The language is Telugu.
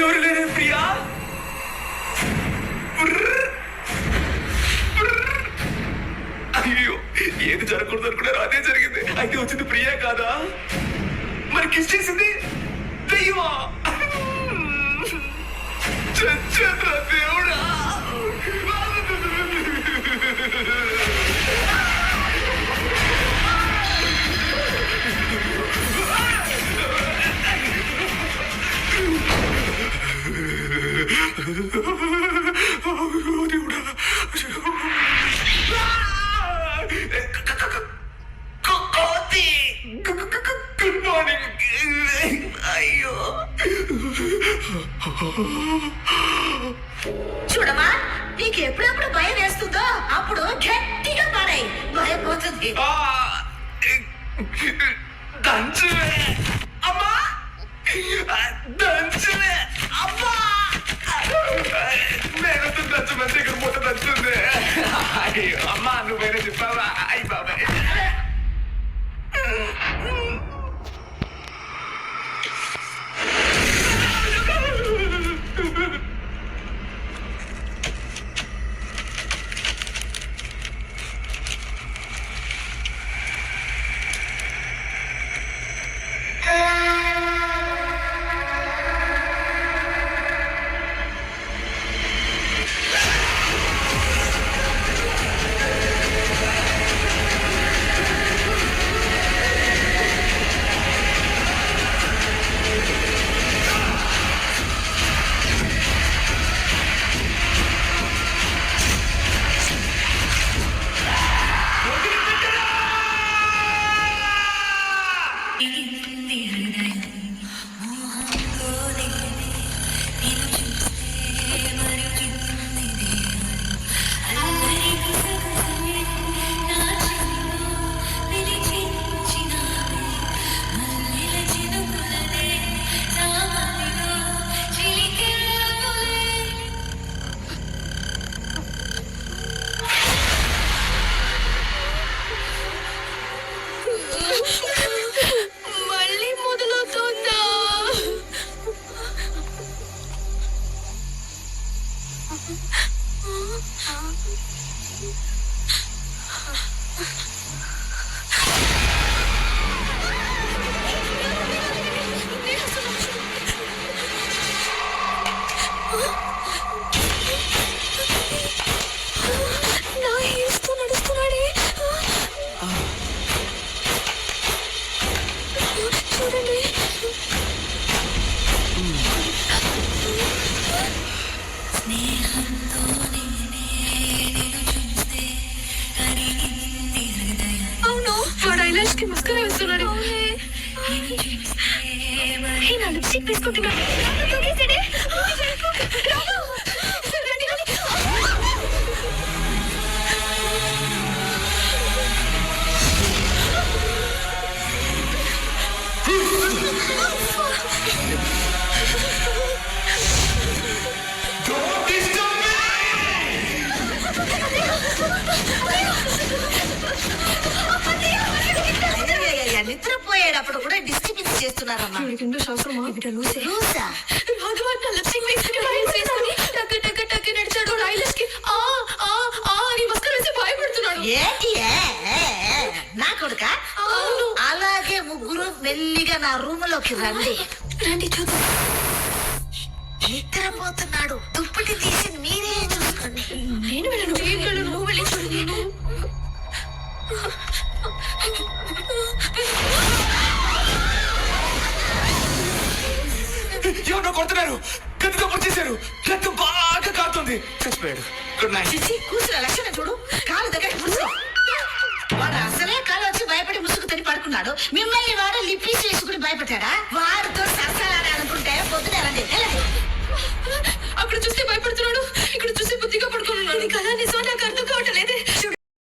ఎవరు లేరే ప్రియా? అయ్యో, ఏది జరగకూడదు అనుకున్నారు అదే జరిగింది. అయితే వచ్చింది ప్రియా కాదా? మరి కిస్ చేసింది దయ్యమా? చచ్చేద్రా దేవుడా. Good morning. అయ్యో, చూడమా, నీకు ఎప్పుడెప్పుడు భయం వేస్తుందో అప్పుడు గట్టిగా పడాయి, భయం పోతుంది. దంచువే అమ్మా, దంచువే అమ్మా. నేను దంచమంటే ఇక్కడ పూట దంచుంది. అయ్యో అమ్మా, నువ్వేనా చెప్పావా? అయ్యి బాబాయ్. మళ్ళీ మొదలవుతుందా? నా హీల్స్తో నడుస్తున్నాడే. చూడండి, అవును, వాడు ఐలాష్ కి మస్కరా వేస్తున్నాడు. నా లిప్స్టిక్ వేసుకుంటున్నాడు. Don't disturb me! నిద్రపోయేటప్పుడు కూడా డిస్టర్బెన్స్ చేస్తున్నారమ్మా. శాస్త్రమా లూసా? భగవాన్ లిప్స్టిక్ వేసుకుని టక్ టక్ టక్ నడిచాడు. ఐలాష్ కి ఆ ఆ ఆ అని మస్కరా వేసి భయపడుతున్నాడు. ఏంటి నా కొడుక? అవును. అలాగే ముగ్గురు మెల్లిగా నా రూమ్ లోకి రండి. రండి చూద్దాం. నిద్రపోతున్నాడు. దుప్పటి తీసి మీరే చూసుకోండి. నేను వెళ్ళను, నువ్వు వెళ్ళి చూడు. ఎవరినో కొడుతున్నారు. గదితో చేశారు. గద్దు బాగా కారుతుంది. చచ్చిపోయాడు. Good night. చిచ్చి, కూర్చున్న లక్షణం చూడు. కాలు దగ్గర కూర్చో. వాడు అసలే కాలు వచ్చి భయపడి ముసుగు తిని పడుకున్నాడు. మిమ్మల్ని వాడు లిప్పీస్ వేసుకుని భయపెట్టాడా? వాడు